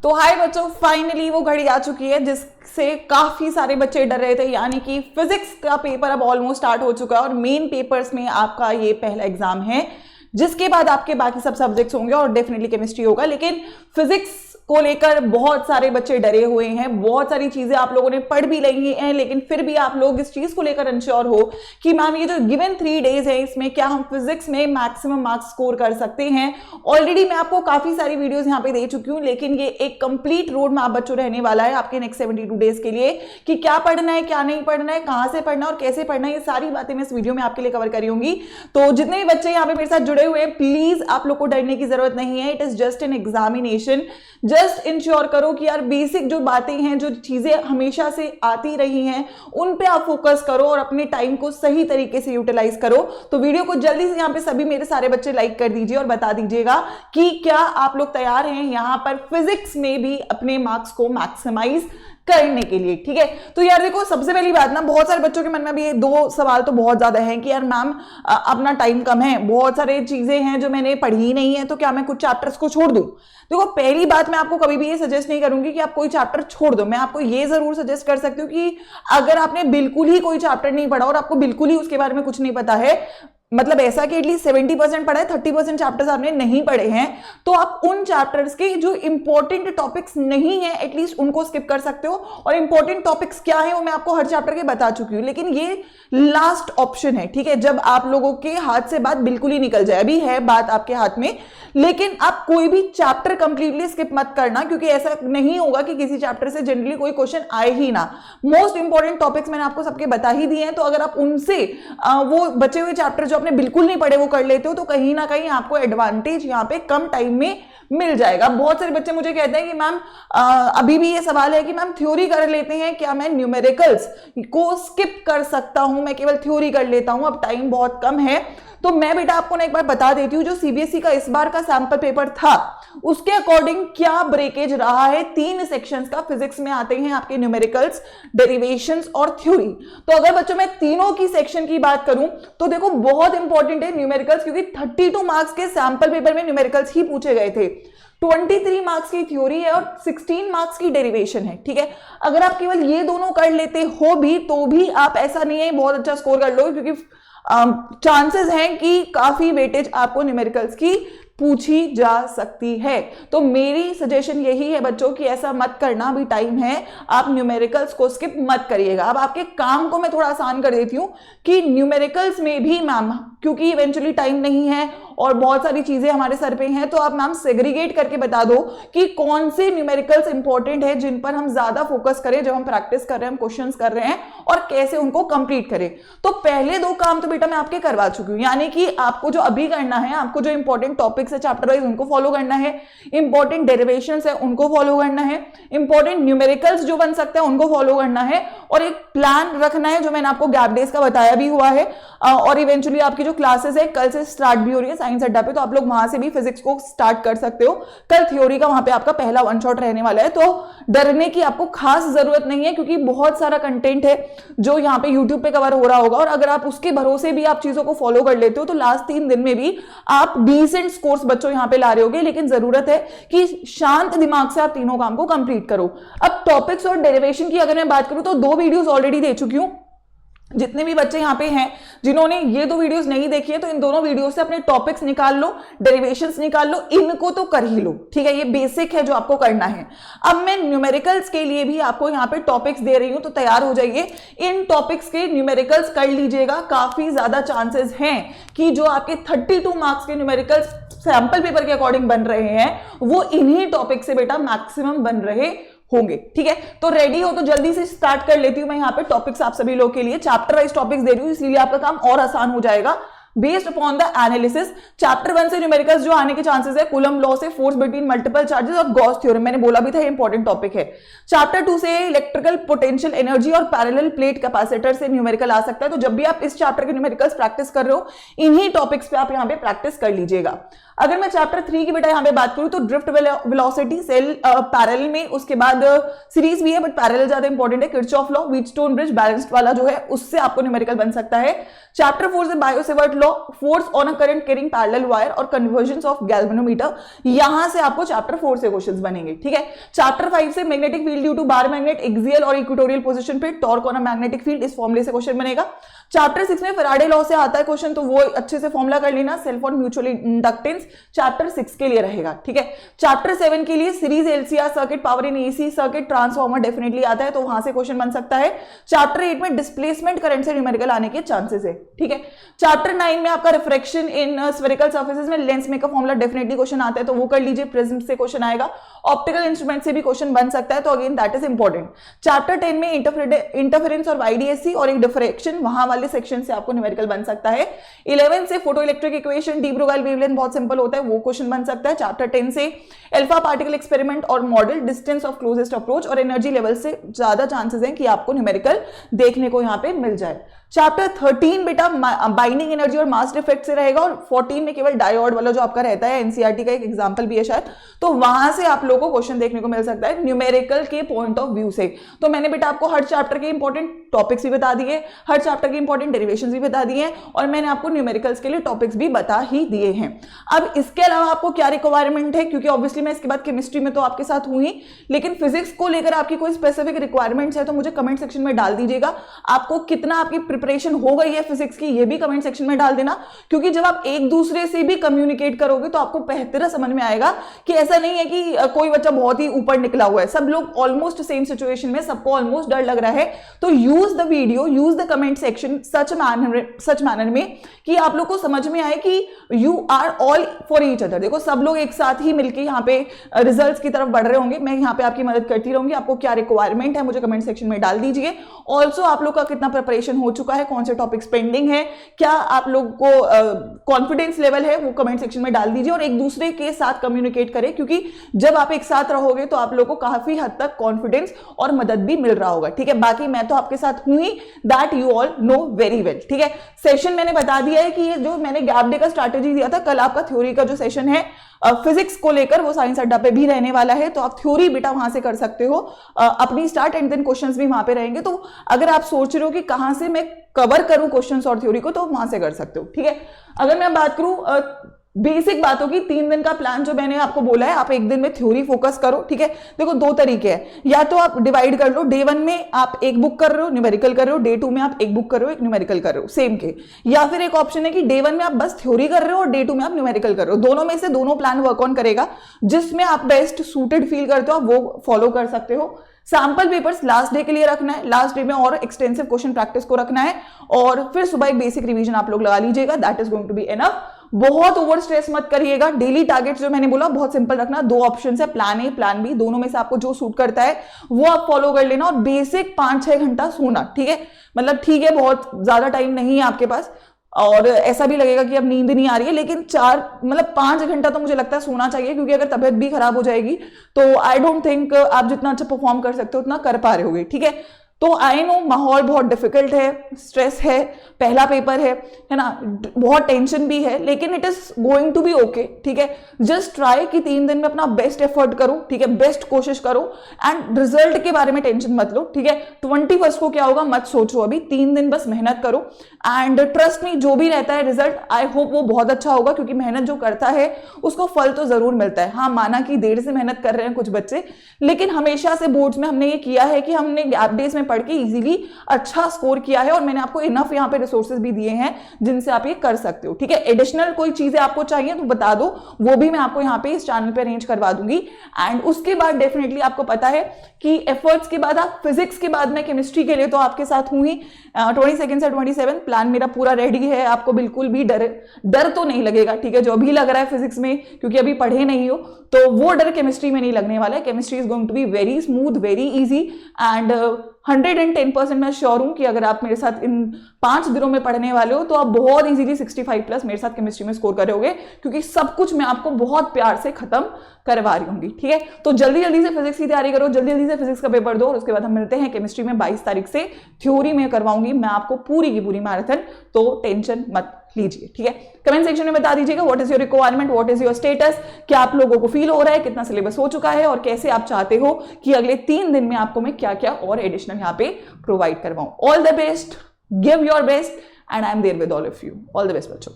तो हाय बच्चों, फाइनली वो घड़ी आ चुकी है जिससे काफी सारे बच्चे डर रहे थे, यानी कि फिजिक्स का पेपर अब ऑलमोस्ट स्टार्ट हो चुका है और मेन पेपर्स में आपका ये पहला एग्जाम है, जिसके बाद आपके बाकी सब सब्जेक्ट्स होंगे और डेफिनेटली केमिस्ट्री होगा। लेकिन फिजिक्स को लेकर बहुत सारे बच्चे डरे हुए हैं, बहुत सारी चीजें आप लोगों ने पढ़ भी ली हैं, लेकिन फिर भी आप लोग इस चीज को लेकर अनश्योर हो कि मैम ये जो गिवन 3 डेज है इसमें क्या हम फिजिक्स में मैक्सिमम मार्क्स स्कोर कर सकते हैं। ऑलरेडी मैं आपको काफी सारी वीडियोस यहाँ पे दे चुकी हूँ, लेकिन ये एक कंप्लीट रोड मैप बच्चों रहने वाला है आपके नेक्स्ट 72 डेज के लिए कि क्या पढ़ना है, क्या नहीं पढ़ना है, कहां से पढ़ना है और कैसे पढ़ना है, ये सारी बातें मैं इस वीडियो में आपके लिए कवर करी होंगी। तो जितने भी बच्चे यहाँ पे मेरे साथ जुड़े हुए हैं, प्लीज आप लोग को डरने की जरूरत नहीं है। It is just an examination. Just ensure करो कि यार बेसिक जो बातें हैं, जो चीजें हमेशा से आती रही हैं, उन पे आप फोकस करो और अपने टाइम को सही तरीके से यूटिलाइज करो। तो वीडियो को जल्दी से यहाँ पे सभी मेरे सारे बच्चे लाइक कर दीजिए और बता दीजिएगा कि क्या आप लोग तैयार हैं यहाँ पर फिजिक्स में भी अपने मार्क्स को मैक्सिमाइज करने के लिए। ठीक है, तो यार देखो, सबसे पहली बात ना, बहुत सारे बच्चों के मन में भी ये 2 सवाल तो बहुत ज्यादा हैं कि यार मैम अपना टाइम कम है, बहुत सारे चीजें हैं जो मैंने पढ़ी ही नहीं है, तो क्या मैं कुछ चैप्टर्स को छोड़ दूं। देखो, पहली बात, मैं आपको कभी भी ये सजेस्ट नहीं करूंगी कि आप कोई चैप्टर छोड़ दो। मैं आपको ये जरूर सजेस्ट कर सकती हूँ कि अगर आपने बिल्कुल ही कोई चैप्टर नहीं पढ़ा और आपको बिल्कुल ही उसके बारे में कुछ नहीं पता है, मतलब ऐसा कि एटलीस्ट 70% पढ़ा है, 30% चैप्टर्स आपने नहीं पढ़े हैं, तो आप उन चैप्टर्स के जो इंपॉर्टेंट टॉपिक्स नहीं है एटलीस्ट उनको स्किप कर सकते हो। और इंपॉर्टेंट टॉपिक्स क्या है वो मैं आपको हर चैप्टर के बता चुकी हूं, लेकिन ये लास्ट ऑप्शन है। ठीक है, जब आप लोगों के हाथ से बात बिल्कुल ही निकल जाए, अभी है बात आपके हाथ में, लेकिन आप कोई भी चैप्टर कंप्लीटली स्किप मत करना, क्योंकि ऐसा नहीं होगा कि किसी चैप्टर से जनरली कोई क्वेश्चन आए ही ना। मोस्ट इंपॉर्टेंट टॉपिक्स मैंने आपको सबके बता ही दिए हैं, तो अगर आप उनसे वो बचे हुए चैप्टर जो आपने बिल्कुल नहीं पढ़े वो कर लेते हो, तो कहीं ना कहीं आपको एडवांटेज यहाँ पे कम टाइम में मिल जाएगा। बहुत सारे बच्चे मुझे कहते हैं कि मैम अभी भी ये सवाल है कि मैम थ्योरी कर लेते हैं, क्या मैं न्यूमेरिकल्स को स्किप कर सकता हूं, मैं केवल थ्योरी कर लेता हूं, अब टाइम बहुत कम है। तो मैं बेटा आपको ना एक बार बता देती हूँ, जो सीबीएसई का इस बार का सैंपल पेपर था उसके अकॉर्डिंग क्या ब्रेकेज रहा है। 3 सेक्शंस का फिजिक्स में आते हैं आपके न्यूमेरिकल्स, डेरिवेशंस और थ्योरी। तो अगर बच्चों मैं तीनों की सेक्शन की बात करूं तो देखो बहुत इंपॉर्टेंट है न्यूमेरिकल्स, क्योंकि 32 मार्क्स के सैंपल पेपर में न्यूमेरिकल्स ही पूछे गए थे। 23 मार्क्स की थ्योरी है और 16 मार्क्स की डेरिवेशन है। ठीक है, अगर आप केवल ये दोनों कर लेते हो भी तो भी आप, ऐसा नहीं है बहुत अच्छा स्कोर कर लो, क्योंकि चांसेस हैं कि काफी वेटेज आपको न्यूमेरिकल्स की पूछी जा सकती है। तो मेरी सजेशन यही है बच्चों कि ऐसा मत करना, भी टाइम है, आप न्यूमेरिकल्स को स्किप मत करिएगा। अब आपके काम को मैं थोड़ा आसान कर देती हूँ कि न्यूमेरिकल्स में भी मैम, क्योंकि इवेंचुअली टाइम नहीं है और बहुत सारी चीजें हमारे सर पे हैं, तो आप मैम सेग्रीगेट करके बता दो कि कौन से न्यूमेरिकल्स इंपॉर्टेंट है जिन पर हम ज्यादा फोकस करें जब हम प्रैक्टिस कर रहे हैं, हम क्वेश्चंस कर रहे हैं, और कैसे उनको कंप्लीट करें। तो पहले 2 काम तो बेटा मैं आपके करवा चुकी हूँ, यानी कि आपको जो अभी करना है, आपको जो इंपॉर्टेंट टॉपिक्स है चैप्टर वाइज उनको फॉलो करना है, इंपॉर्टेंट डेरिवेशंस है उनको फॉलो करना है, इंपॉर्टेंट न्यूमेरिकल्स जो बन सकते हैं उनको फॉलो करना है, और एक प्लान रखना है जो मैंने आपको गैप डेज का बताया भी हुआ है। और इवेंचुअली आपकी जो क्लासेस है कल से स्टार्ट भी हो रही है साइंस अड्डा पे, तो आप लोग वहां से भी फिजिक्स को स्टार्ट कर सकते हो। कल थ्योरी का वहां पे आपका पहला 1 शॉट रहने वाला है, तो डरने की आपको खास जरूरत नहीं है, क्योंकि बहुत सारा कंटेंट है जो यहाँ पे यूट्यूब पे कवर हो रहा होगा, और अगर आप उसके भरोसे भी आप चीजों को फॉलो कर लेते हो तो लास्ट 3 दिन में भी आप डिसेंट स्कोर्स बच्चों यहाँ पे ला रहे होगे। लेकिन जरूरत है कि शांत दिमाग से आप तीनों काम को कंप्लीट करो। अब टॉपिक्स और डेरिवेशन की अगर मैं बात करूं तो 2 वीडियोस ऑलरेडी दे चुकी हूं। जितने भी बच्चे यहाँ पे हैं जिन्होंने ये 2 वीडियोस नहीं देखी है, तो इन दोनों वीडियो से अपने टॉपिक्स निकाल लो, डेरिवेशंस निकाल लो, इनको तो कर ही लो। ठीक है, ये बेसिक है जो आपको करना है। अब मैं न्यूमेरिकल्स के लिए भी आपको यहाँ पे टॉपिक्स दे रही हूं, तो तैयार हो जाइए, इन टॉपिक्स के न्यूमेरिकल्स कर लीजिएगा। काफी ज्यादा चांसेस हैं कि जो आपके 32 मार्क्स के न्यूमेरिकल्स सैंपल पेपर के अकॉर्डिंग बन रहे हैं वो इन्हीं टॉपिक से बेटा मैक्सिमम बन रहे होंगे। ठीक है, तो रेडी हो तो जल्दी से स्टार्ट कर लेती हूं मैं यहाँ पे टॉपिक्स आप सभी लोग के लिए। चैप्टर वाइज टॉपिक्स दे रही हूँ, इसलिए आपका काम और आसान हो जाएगा। Based upon the analysis, chapter 1 से न्यूमेरिकल्स जो आने के चांसेस है, कूलम लॉ से फोर्स बिटवीन मल्टीपल चार्जेस और गॉस थ्योरम, मैंने बोला भी था इंपॉर्टेंट टॉपिक है। चैप्टर 2 से इलेक्ट्रिकल पोटेंशियल एनर्जी और पैरेलल प्लेट कैपेसिटर से न्यूमेरिकल आ सकता है। तो जब भी आप इस चैप्टर के न्यूमेरिकल्स प्रैक्टिस कर रहे हो, इन्हीं टॉपिक्स पे आप यहाँ पे प्रैक्टिस कर लीजिएगा। अगर मैं चैप्टर 3 की बेटा यहाँ पे बात करूं तो ड्रिफ्ट वेलोसिटी, सेल पैरेलल में, उसके बाद सीरीज भी है बट पैरेलल ज्यादा इंपॉर्टेंट है, Kirchhoff law, Wheatstone bridge, balanced वाला जो है उससे आपको न्यूमेरिकल बन सकता है। चैप्टर 4 से Biot Savart law law, force on a current carrying parallel wire और कन्वर्जन ऑफ गैल्वेनोमीटर। यहां से आपको चैप्टर 4 से क्वेश्चंस बनेंगे, ठीक है। चैप्टर 5 से magnetic field due to bar magnet, axial और इक्वेटोरियल पोजीशन पे torque on a magnetic field, इस फॉर्मूले से क्वेश्चन बनेगा। चैप्टर 6 में फैराडे लॉ से आता है क्वेश्चन, तो वो अच्छे से फॉर्मूला कर लेना। सेल्फ और म्यूचुअल इंडक्टेंस चैप्टर 6 के लिए रहेगा, ठीक है। चैप्टर 7 के लिए series LCR circuit, power in AC circuit, transformer definitely आता है, तो वहां से क्वेश्चन बन सकता है। चैप्टर 8 में डिस्प्लेसमेंट करंट से न्यूमेरिकल आने के चांसेस है, ठीक है। चैप्टर 9 में आपका रिफ्रैक्शन इन स्फेरिकल सर्फेसेस में lens maker formula definitely question आता है, तो वो कर लीजिए। प्रिज्म से क्वेश्चन आएगा, ऑप्टिकल इंस्ट्रूमेंट से भी क्वेश्चन बन सकता है, तो again that is important. Chapter 10 में इंटरफेरेंस और वाईडीएससी और एक डिफ्रैक्शन, वहां वाले सेक्शन से आपको न्यूमेरिकल बन सकता है। 11 से photo electric equation, de Broglie wavelength बहुत सिंपल होता है, वो क्वेश्चन बन सकता है। चैप्टर 10 से अल्फा पार्टिकल एक्सपेरिमेंट और model, distance of closest approach और एनर्जी लेवल से ज्यादा चांसेस हैं कि आपको न्यूमेरिकल देखने को यहां पे मिल जाए। चैप्टर 13 बेटा बाइंडिंग एनर्जी और मास डिफेक्ट से रहेगा, और 14 में केवल डायोड वाला जो आपका रहता है, एनसीईआरटी का एक एग्जांपल भी है शायद, तो वहां से आप लोगों को क्वेश्चन देखने को मिल सकता है न्यूमेरिकल के पॉइंट ऑफ व्यू से। तो मैंने बेटा आपको हर चैप्टर के इंपॉर्टेंट टॉपिक्स भी बता दिए, हर चैप्टर के इंपॉर्टेंट डेरिवेशंस भी बता दिए, और मैंने आपको न्यूमेरिकल्स के लिए टॉपिक्स भी बता ही दिए हैं। अब इसके अलावा आपको क्या रिक्वायरमेंट है, क्योंकि ऑब्वियसली मैं इसके बाद केमिस्ट्री में तो आपके साथ हूं ही, लेकिन फिजिक्स को लेकर आपकी कोई स्पेसिफिक रिक्वायरमेंट्स है तो मुझे कमेंट सेक्शन में डाल दीजिएगा। आपको कितना आपकी प्रिपरेशन हो गई है फिजिक्स की, ये भी कमेंट सेक्शन में डाल देना, क्योंकि जब आप एक दूसरे से भी कम्युनिकेट करोगे तो आपको बेहतर समझ में आएगा कि ऐसा नहीं है कि कोई बच्चा बहुत ही ऊपर निकला हुआ है, सब लोग ऑलमोस्ट सेम सिचुएशन में, सबको ऑलमोस्ट डर लग रहा है। तो use the video, use the comment section such manner में कि आप लोग को समझ में आए कि you are all for each other. देखो सब लोग एक साथ ही मिलकर यहाँ पे रिजल्ट्स की तरफ बढ़ रहे होंगे, मैं यहाँ पे आपकी मदद करती रहूंगी। आपको क्या रिक्वायरमेंट है मुझे कमेंट सेक्शन में डाल दीजिए। ऑल्सो आप लोग का कितना प्रिपरेशन हो चुका है, कौन से टॉपिक्स पेंडिंग है, क्या आप लोग को कॉन्फिडेंस लेवल है, वो कमेंट सेक्शन में डाल दीजिए, और एक दूसरे के साथ कम्युनिकेट करें, क्योंकि जब आप एक साथ रहोगे तो आप लोग को काफी हद तक कॉन्फिडेंस और मदद भी मिल रहा होगा, ठीक है। बाकी मैं तो आपके साथ हूं ही, that you all know very well, ठीक है। सेशन मैंने बता दिया है कि ये जो मैंने गैप डे का स्ट्रैटेजी दिया था, कल आपका थ्योरी का जो सेशन है फिजिक्स को लेकर, वो साइंस अड्डा पे भी रहने वाला है, तो आप थ्योरी बेटा वहां से कर सकते हो अपनी स्टार्ट, एंड देन क्वेश्चंस भी वहां पे रहेंगे। तो अगर आप सोच रहे हो कि कहां से मैं कवर करूं क्वेश्चंस और थ्योरी को, तो वहां से कर सकते हो, ठीक है। अगर मैं बात करूं बेसिक बातों की, 3 दिन का प्लान जो मैंने आपको बोला है, आप एक दिन में थ्योरी फोकस करो, ठीक है। देखो 2 तरीके हैं, या तो आप डिवाइड कर लो, डे 1 में आप एक बुक कर रहे हो न्यूमेरिकल कर रहे हो, डे 2 में आप एक बुक कर रहे हो एक न्यूमेरिकल कर रहे हो सेम के, या फिर एक ऑप्शन है कि डे 1 में आप बस थ्योरी कर रहे हो और डे 2 में आप न्यूमेरिकल कर रहे हो। दोनों में से दोनों प्लान वर्क ऑन करेगा, जिसमें आप बेस्ट सूटेड फील करते हो आप वो फॉलो कर सकते हो। सैंपल पेपर्स लास्ट डे के लिए रखना है, लास्ट डे में और एक्सटेंसिव क्वेश्चन प्रैक्टिस को रखना है, और फिर सुबह एक बेसिक रिवीजन आप लोग लगा लीजिएगा, that is going to be enough. बहुत ओवर स्ट्रेस मत करिएगा। डेली टारगेट्स जो मैंने बोला बहुत सिंपल रखना, 2 ऑप्शन है, प्लान ए प्लान बी, दोनों में से आपको जो सूट करता है वो आप फॉलो कर लेना, और बेसिक 5-6 घंटा सोना, ठीक है। मतलब ठीक है बहुत ज्यादा टाइम नहीं है आपके पास, और ऐसा भी लगेगा कि अब नींद नहीं आ रही है, लेकिन 5 घंटा तो मुझे लगता है सोना चाहिए, क्योंकि अगर तबियत भी खराब हो जाएगी तो आई डोंट थिंक आप जितना अच्छा परफॉर्म कर सकते हो उतना कर पा रहे होगे, ठीक है। तो आई नो माहौल बहुत डिफिकल्ट है, स्ट्रेस है, पहला पेपर है ना, बहुत टेंशन भी है, लेकिन it is going to be okay, ठीक है। जस्ट ट्राई कि 3 दिन में अपना बेस्ट एफर्ट करो, ठीक है, बेस्ट कोशिश करो, एंड रिजल्ट के बारे में टेंशन मत लो, ठीक है। 21 को क्या होगा मत सोचो, अभी 3 दिन बस मेहनत करो, एंड ट्रस्ट मी जो भी रहता है रिजल्ट आई होप वो बहुत अच्छा होगा, क्योंकि मेहनत जो करता है उसको फल तो जरूर मिलता है। हाँ माना कि देर से मेहनत कर रहे हैं कुछ बच्चे, लेकिन हमेशा से बोर्ड्स में हमने ये किया है कि हमने गैप डेज में पढ़ के इजीली अच्छा स्कोर किया है, और मैंने आपको इनफ यहाँ पे रिसोर्सेज भी दिए हैं जिनसे आप ये कर सकते हो, ठीक है। एडिशनल कोई चीजें आपको चाहिए तो बता दो, वो भी मैं आपको यहाँ पे इस चैनल पे अरेंज करवा दूंगी। एंड उसके बाद डेफिनेटली आपको पता है कि एफर्ट्स के बाद आप फिजिक्स के बाद में केमिस्ट्री के लिए तो आपके साथ हूं ही। 22 से 27 प्लान मेरा पूरा रेडी है, आपको बिल्कुल भी डर तो नहीं लगेगा, ठीक है। जो अभी लग रहा है फिजिक्स में, क्योंकि अभी पढ़े नहीं हो, तो वो डर केमिस्ट्री में नहीं लगने वाला है। Chemistry is going to be very smooth, very easy, and 110% मैं श्योर हूं कि अगर आप मेरे साथ इन 5 दिनों में पढ़ने वाले हो तो आप बहुत इजीली 65+ मेरे साथ केमिस्ट्री में स्कोर करोगे, क्योंकि सब कुछ मैं आपको बहुत प्यार से खत्म करवा रही हूंगी, ठीक है। तो जल्दी जल्दी से फिजिक्स की तैयारी करो, जल्दी जल्दी से फिजिक्स का पेपर दो, और उसके बाद हम मिलते हैं केमिस्ट्री में 22 तारीख से। थ्योरी में करवाऊंगी मैं आपको पूरी की पूरी मैराथन, तो टेंशन मत लीजिए, ठीक है। कमेंट सेक्शन में बता दीजिएगा what is your requirement, what is your status, क्या आप लोगों को फील हो रहा है, कितना सिलेबस हो चुका है, और कैसे आप चाहते हो कि अगले 3 दिन में आपको मैं क्या क्या और एडिशनल यहाँ पे प्रोवाइड करवाऊं। All the best, give your best, and I am there with all of you. All the best बच्चों।